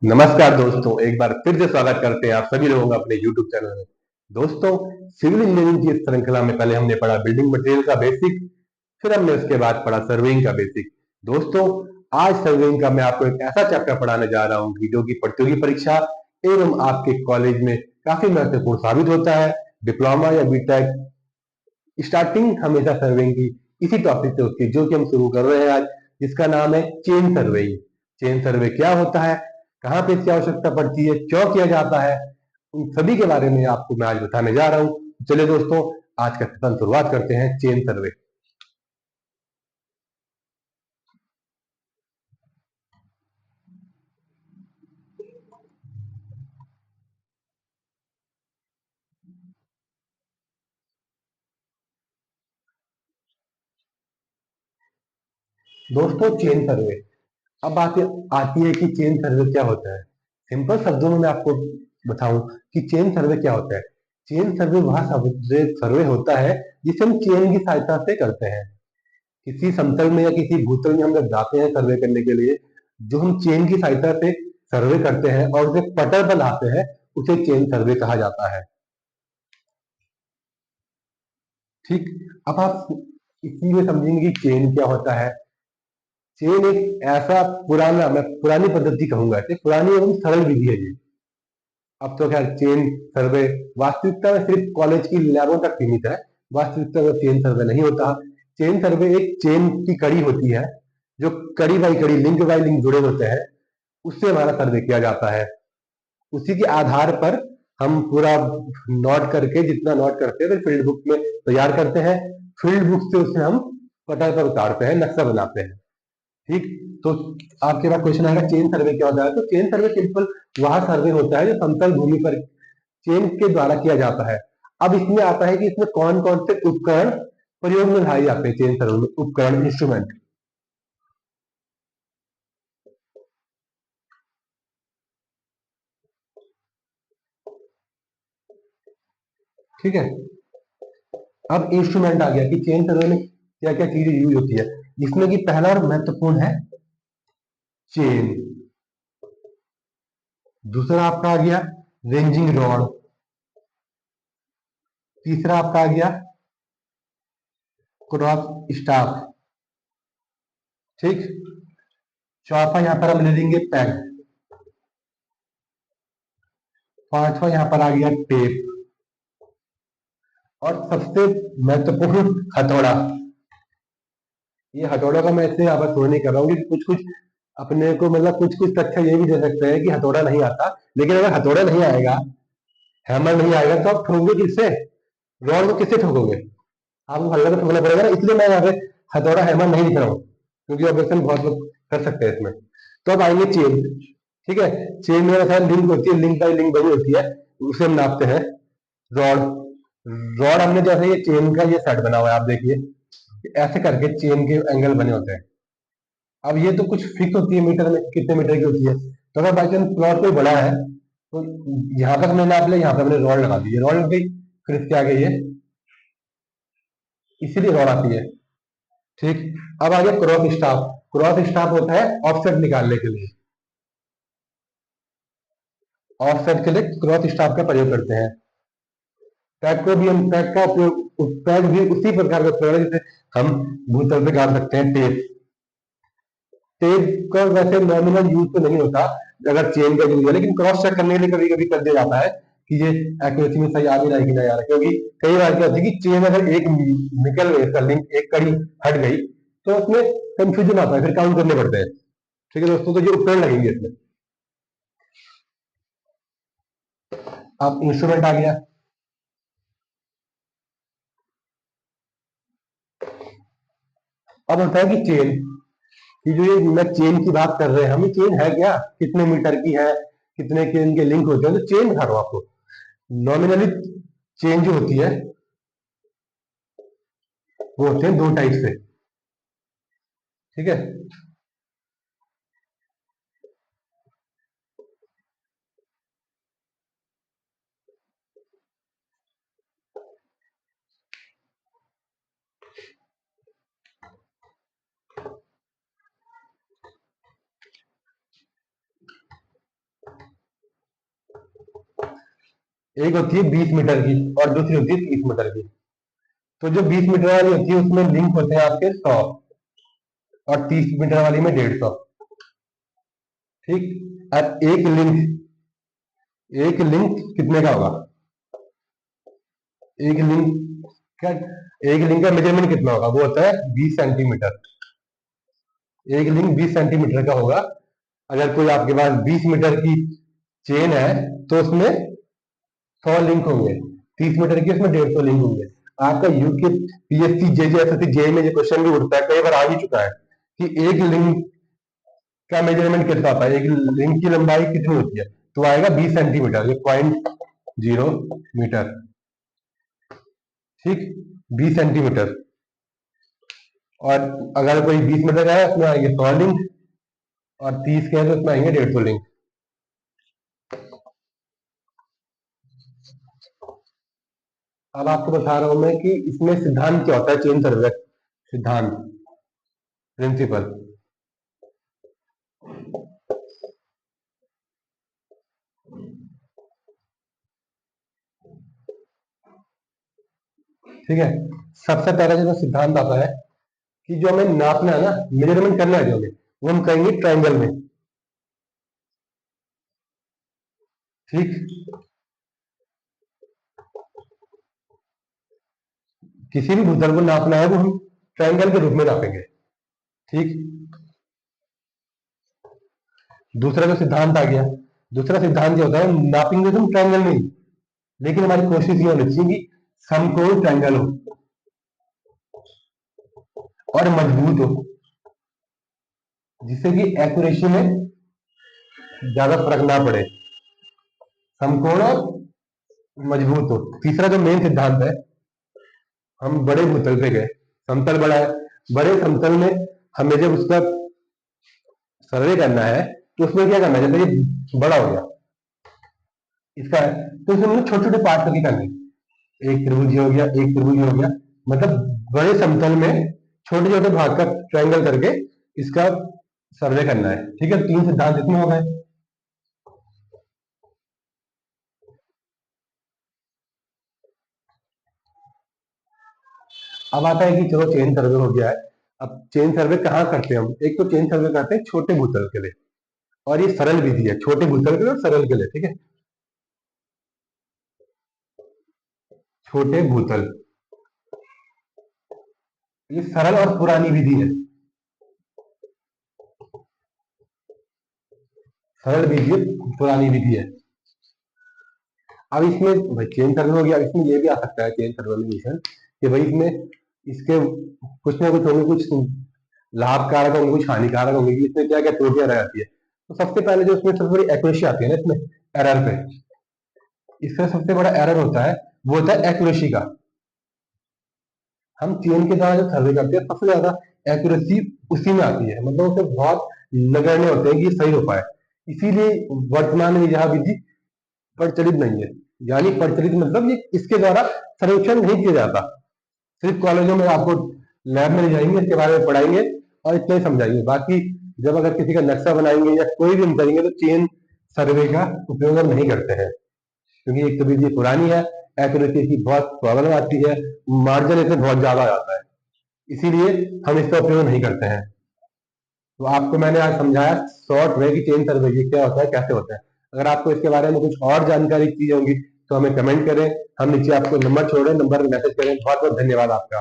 नमस्कार दोस्तों, एक बार फिर से स्वागत करते हैं आप सभी लोगों का अपने YouTube चैनल में। दोस्तों, सिविल इंजीनियरिंग की इस श्रृंखला में पहले हमने पढ़ा बिल्डिंग मटेरियल का बेसिक, फिर हमने उसके बाद पढ़ा सर्वेइंग का बेसिक। दोस्तों, आज सर्वेइंग का मैं आपको एक ऐसा चैप्टर पढ़ाने जा रहा हूँ कि जो कि प्रतियोगी परीक्षा एवं आपके कॉलेज में काफी महत्वपूर्ण साबित होता है। डिप्लोमा या बीटेक स्टार्टिंग हमेशा सर्वेइंग की इसी टॉपिक से होती है, जो कि हम शुरू कर रहे हैं आज, जिसका नाम है चेन सर्वेइंग। चेन सर्वे क्या होता है, कहाँ पे इसकी आवश्यकता पड़ती है, क्यों किया जाता है, उन सभी के बारे में आपको मैं आज बताने जा रहा हूँ। चलिए दोस्तों, आज का सेशन शुरुआत करते हैं चेन सर्वे। दोस्तों, चेन सर्वे अब बात आती है कि चेन सर्वे क्या होता है। सिंपल शब्दों में मैं आपको बताऊं कि चेन सर्वे क्या होता है। चेन सर्वे वह सर्वे सर्वे होता है जिसे हम चेन की सहायता से करते हैं। किसी समतल में या किसी भूतल में हम जब जाते हैं सर्वे करने के लिए, जो हम चेन की सहायता से सर्वे करते हैं और उसे पटल पर लाते हैं, उसे चेन सर्वे कहा जाता है। ठीक। अब आप इसी में समझेंगे कि चेन क्या होता है। चेन एक ऐसा पुराना, मैं पुरानी पद्धति कहूंगा, इसे पुरानी एवं सरल विधि है ये। अब तो खैर चेन सर्वे वास्तविकता में सिर्फ कॉलेज की लैबों तक सीमित है। वास्तविकता में चेन सर्वे नहीं होता। चेन सर्वे एक चेन की कड़ी होती है, जो कड़ी बाई कड़ी, लिंक बाई लिंक जुड़े होते हैं, उससे हमारा सर्वे किया जाता है। उसी के आधार पर हम पूरा नोट करके, जितना नोट करते हैं, फिर फील्ड बुक में तैयार करते हैं। फील्ड बुक से उसे हम पटल पर उतारते हैं, नक्शा बनाते हैं। ठीक। तो आपके पास क्वेश्चन आएगा चेन सर्वे क्या होता है। तो चेन सर्वे सिंपल वह सर्वे होता है जो समतल भूमि पर चेन के द्वारा किया जाता है। अब इसमें आता है कि इसमें कौन कौन से उपकरण प्रयोग में लाए जाते हैं। चेन सर्वे में उपकरण, इंस्ट्रूमेंट। ठीक है। अब इंस्ट्रूमेंट आ गया कि चेन सर्वे में क्या क्या चीजें यूज होती है, जिसमें कि पहला और महत्वपूर्ण है चेन। दूसरा आपका आ गया रेंजिंग रॉड। तीसरा आपका आ गया क्रॉस स्टाफ। ठीक। चौथा यहां पर हम ले लेंगे पैग। पांचवा यहां पर आ गया टेप। और सबसे महत्वपूर्ण हथौड़ा। ये हथौड़ा का मैं इसलिए यहाँ पर शो नहीं कर रहा हूँ कि कुछ कुछ अपने को, मतलब कुछ कुछ तथ्य ये भी दे सकते हैं कि हथौड़ा नहीं आता। लेकिन अगर हथौड़ा नहीं आएगा, हैमर नहीं आएगा, तो आप ठोकोगे किससे? रॉड को किससे ठोकोगे? आपको हल्का तो ठोकना पड़ेगा ना। इसलिए मैं यहाँ पे हथौड़ा हैमर नहीं लिख रहा हूँ, क्योंकि ऑब्जेक्शन बहुत लोग कर सकते हैं इसमें। तो अब आएंगे चेन। ठीक है। चेन में ऐसा लिंक होती है, लिंक बाई लिंक बनी होती है, उसे हम नापते हैं। रॉड। रॉड हमने जैसे ये चेन का ये सेट बना हुआ है, आप देखिए ऐसे करके चेन के एंगल बने होते हैं। अब ये तो कुछ फिक्स होती है, मीटर में कितने मीटर की होती है। तो अगर बाई चांस प्लॉट कोई बड़ा है, तो यहाँ तक मैंने नाप लिया, यहाँ पे मैंने रॉड लगा दी, रॉड लग गई, फिर इसके आगे ये, इसीलिए रॉड आती है। ठीक। अब आ गया क्रॉस स्टाफ। क्रॉस स्टाफ होता है ऑफसेट निकालने के लिए। ऑफसेट के लिए क्रॉस स्टाफ का प्रयोग करते हैं। पैक को भी हम, पैक का उपयोग, पैक भी उसी प्रकार का उपयोग है जैसे हम भूतल पे गाड़ सकते हैं टेप। टेप का वैसे नॉमिनल यूज तो नहीं होता अगर चेन का यूज है, लेकिन क्रॉस चेक करने के लिए कभी कभी कर दिया जाता है कि ये एक्यूरेसी में सही आ भी रहा है कि नहीं आ रहा है। क्योंकि कई बार क्या होती है कि चेन अगर एक निकल गई, इसका लिंक एक कड़ी हट गई, तो उसमें कंफ्यूजन आता है, फिर काउंट करने पड़ते हैं। ठीक है दोस्तों, तो ये उपकरण लगेंगे इसमें। अब इंस्ट्रूमेंट आ गया। अब होता है कि चेन, कि जो ये मैं चेन की बात कर रहे हैं हम, ये चेन है क्या, कितने मीटर की है, कितने के इनके लिंक होते हैं, तो चेन बता रहा हूं आपको। नॉमिनली चेन जो होती है, वो होते हैं दो टाइप से। ठीक है। एक होती है 20 मीटर की और दूसरी होती है 30 मीटर की। तो जो 20 मीटर वाली होती है उसमें लिंक होते हैं आपके 100 और 30 मीटर वाली में 150। ठीक। और एक लिंक कितने का होगा? एक लिंक क्या, एक लिंक का मेजरमेंट कितना होगा? वो होता है 20 सेंटीमीटर। एक लिंक 20 सेंटीमीटर का होगा। अगर कोई आपके पास 20 मीटर की चेन है तो उसमें 100 लिंक होंगे, 30 मीटर की उसमें 150 लिंक होंगे। आपका यूके पीएससी जेजे जे में ये क्वेश्चन भी उठता है, कई बार आ ही चुका है कि एक लिंक का मेजरमेंट कितना आता है, एक लिंक की लंबाई कितनी होती है? तो आएगा 20 सेंटीमीटर, ये 0.0 मीटर। ठीक, 20 सेंटीमीटर। और अगर कोई 20 मीटर का है उसमें आएंगे 100 लिंक, और 30 के है तो उसमें आएंगे 150 लिंक। अब आपको बता रहा हूं मैं कि इसमें सिद्धांत क्या होता है, चेन सर्वे सिद्धांत, प्रिंसिपल। ठीक है, सबसे पहला जो सिद्धांत आता है कि जो हमें नापना है ना, मेजरमेंट करना है जो हमें, वो हम करेंगे ट्रायंगल में। ठीक, किसी भी भूतल को नापना है वो हम ट्रायंगल के रूप में नापेंगे। ठीक, दूसरा जो सिद्धांत आ गया, दूसरा सिद्धांत ये होता है नापेंगे तो हम ट्रायंगल नहीं, लेकिन हमारी कोशिश ये होनी चाहिए कि समकोण ट्रायंगल हो और मजबूत हो, जिससे कि एक्यूरेसी में ज्यादा फर्क ना पड़े, समकोण और मजबूत हो। तीसरा जो मेन सिद्धांत है, हम बड़े भूतल पे गए, समतल बड़ा है, बड़े समतल में हमें जब उसका सर्वे करना है तो उसमें क्या करना है, जैसे ये बड़ा हो गया इसका है, तो इसमें मतलब छोटे छोटे पार्ट करके करने, एक त्रिभुज हो गया, एक त्रिभुज हो गया, मतलब बड़े समतल में छोटे छोटे भाग का ट्रायंगल करके इसका सर्वे करना है। ठीक है, तीन सिद्धांत इसमें हो गए। अब आता है कि चलो चेन सर्वे हो गया है, अब चेन सर्वे कहाँ करते हैं हम? एक तो चेन सर्वे करते हैं छोटे भूतल के लिए, और ये सरल विधि है, छोटे भूतल के लिए और सरल के लिए। ठीक है, छोटे भूतल, ये सरल और पुरानी विधि है, सरल विधि है, पुरानी विधि है। अब इसमें भाई चेन सर्वे हो गया, इसमें ये भी आ सकता है चेन सर्वे में क्वेश्चन कि भाई इसमें इसके कुछ ना कुछ होंगे, कुछ लाभकारक होंगे, कुछ हानिकारक होंगे, कि इसमें क्या क्या त्रुटियां रह जाती है। तो सबसे पहले जो इसमें सबसे बड़ी एक्यूरेसी आती है ना इसमें, एरर पे, इसका सबसे बड़ा एरर होता है वो होता है एक्यूरेसी का। हम चेन के द्वारा जो सर्वे करते हैं सबसे ज्यादा एक्यूरेसी उसी में आती है, मतलब उसे बहुत नगण्य होते हैं कि ये सही हो पाए। इसीलिए वर्तमान में यह विधि प्रचलित नहीं है, यानी प्रचलित मतलब ये इसके द्वारा सर्वेक्षण नहीं किया जाता। सिर्फ कॉलेजों में आपको लैब में ले जाएंगे, इसके बारे में पढ़ाएंगे और इतना ही समझाएंगे, बाकी जब अगर किसी का नक्शा बनाएंगे या कोई भी हम करेंगे तो चेन सर्वे का उपयोग हम नहीं करते हैं, क्योंकि एक तो विधि पुरानी है, एक्यूरेसी की बहुत प्रॉब्लम आती है, मार्जिन इसमें बहुत ज्यादा आ जाता है, इसीलिए हम इसका उपयोग नहीं करते हैं। तो आपको मैंने आज समझाया शॉर्ट वे की चेन सर्वे ये क्या होता है, कैसे होता है। अगर आपको इसके बारे में कुछ और जानकारी चाहिए होगी तो हमें कमेंट करें, हम नीचे आपको नंबर छोड़ रहे हैं, नंबर पर मैसेज करें। बहुत बहुत धन्यवाद आपका।